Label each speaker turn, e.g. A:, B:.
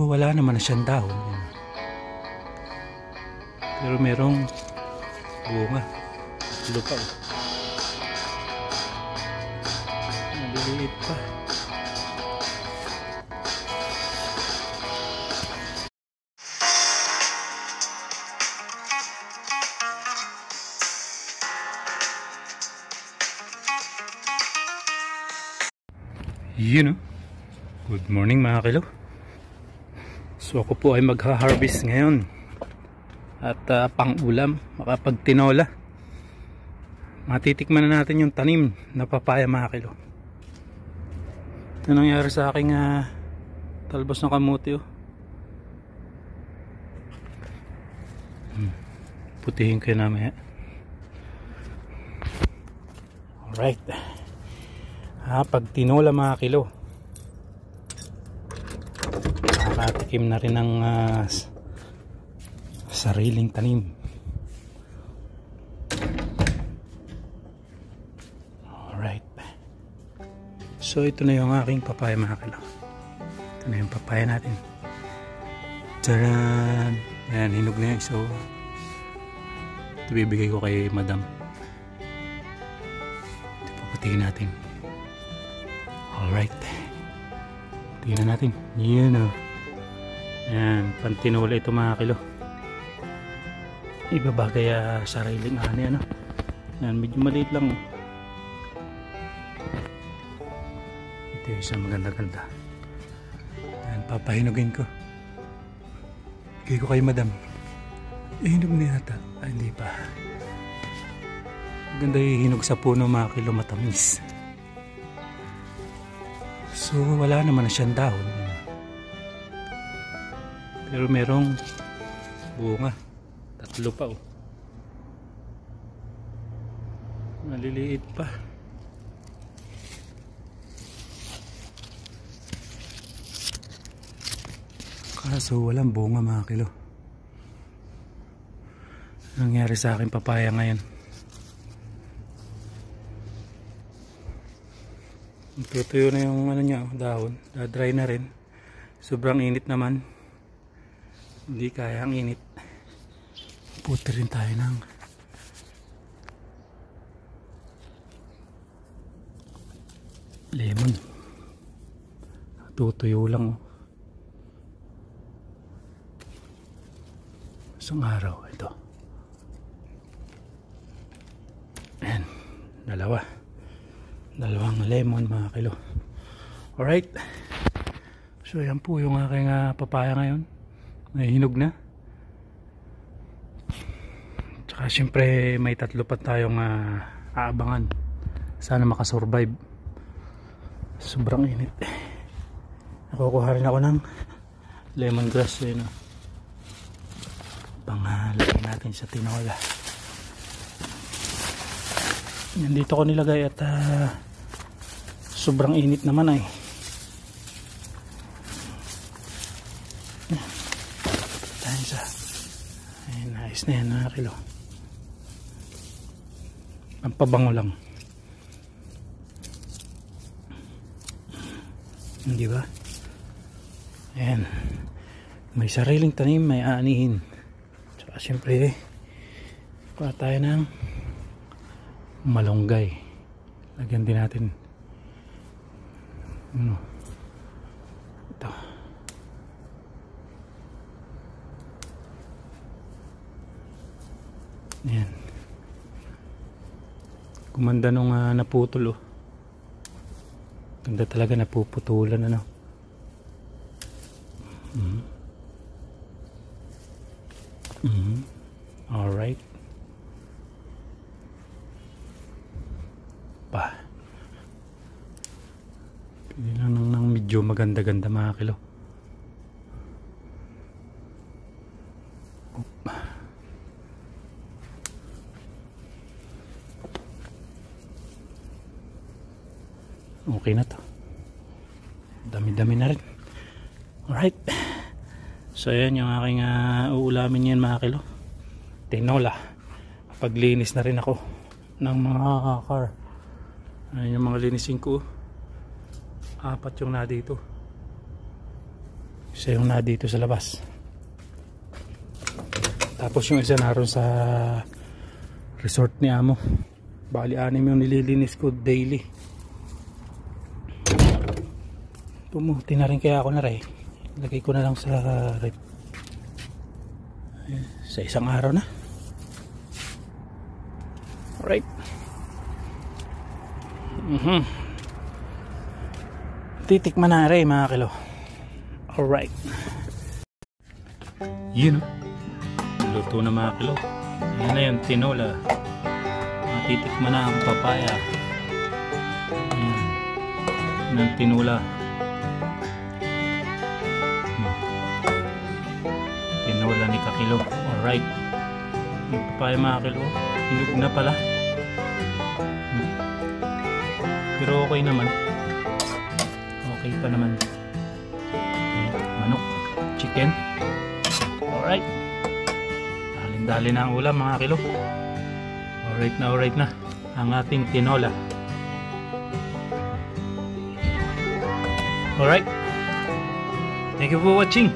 A: wala naman na siyang dahon. Yan. Pero merong bunga. Lupa. Maliliit pa. Yun, good morning mga kilo. So ako po ay magha-harvest ngayon at pang ulam, makapagtinola. Matitikman na natin yung tanim na papaya mga kilo. Ito nangyari sa aking talbos ng kamuti. Putihin ko yun namin. Alright, pag tinola mga kilo, nakatikim na rin ng sariling tanim. Alright, so ito na yung aking papaya mga kilo. Ito na yung papaya natin. Taran! Ayan, hinog na yun. So ito bibigay ko kay madam. Ito puputihin natin. Alright, tingnan natin. Yun o. Ayan, pantinola ito mga kilo. Ibabagay sariling ani ano. Ayan, medyo maliit lang. Ito yung isang maganda-ganda. Ayan, papahinugin ko. Bigay ko kay madam. Hinog na yata. Ay, hindi pa. Maganda yung hinog sa puno mga kilo, matamis. So wala naman na siyang dahon. Pero merong bunga. Tatlo pa oh. Maliliit pa. Kaso walang bunga mga kilo. Nangyari sa akin papaya ngayon. Tutuyo na yung ano niya, dahon. Dry na rin. Sobrang init naman. Hindi kaya ang init. Puti rin tayo ng lemon. Tutuyo lang. Isang araw ito. Ayan, dalawang lemon mga kilo. Alright, so yan po yung aking papaya ngayon. Hinog na. Tsaka syempre may tatlo pa tayong aabangan. Sana makasurvive. Sobrang init. Nakukuha rin ako ng lemongrass yun, pangalagay natin sa tinola. Nandito ko nilagay at sobrang init naman ay. Tayo sa ayos na yan mga kilo. Ang pabango lang, hindi ba? Ayan, may sariling tanim, may aanihin. Tsaka syempre kuha tayo ng malunggay. Lagyan din natin ito. Ayan, kumanda nung naputol ganda talaga, napuputulan Alright pa. Pili lang ng medyo maganda-ganda mga kilo. Okay na to. Dami-dami na rin. Alright. So ayan yung aking uulamin yan mga kilo. Tinola. Paglinis na rin ako ng mga car. Ayan yung mga linisin ko. 4 yung na dito. Isa yung na dito sa labas. Tapos yung isa naroon sa resort ni amo. Bali 6 yung nililinis ko daily. Pumuti na rin kaya ako na rin. Lagay ko na lang sa rep. Sa isang araw na. Alright. Titikman na rin mga kilo. Alright. Yun. Luto na mga kilo. Yan na yung tinola. Titikman na ang papaya. Yan ang tinola. Tinola ni kakilo. Alright. Yung papaya mga kilo. Hinog na pala. Pero okay naman. Okay pa naman. Manok. Chicken. Alright. Dali na ang ulam mga kilo. Alright na ang ating tinola. Alright. Thank you for watching.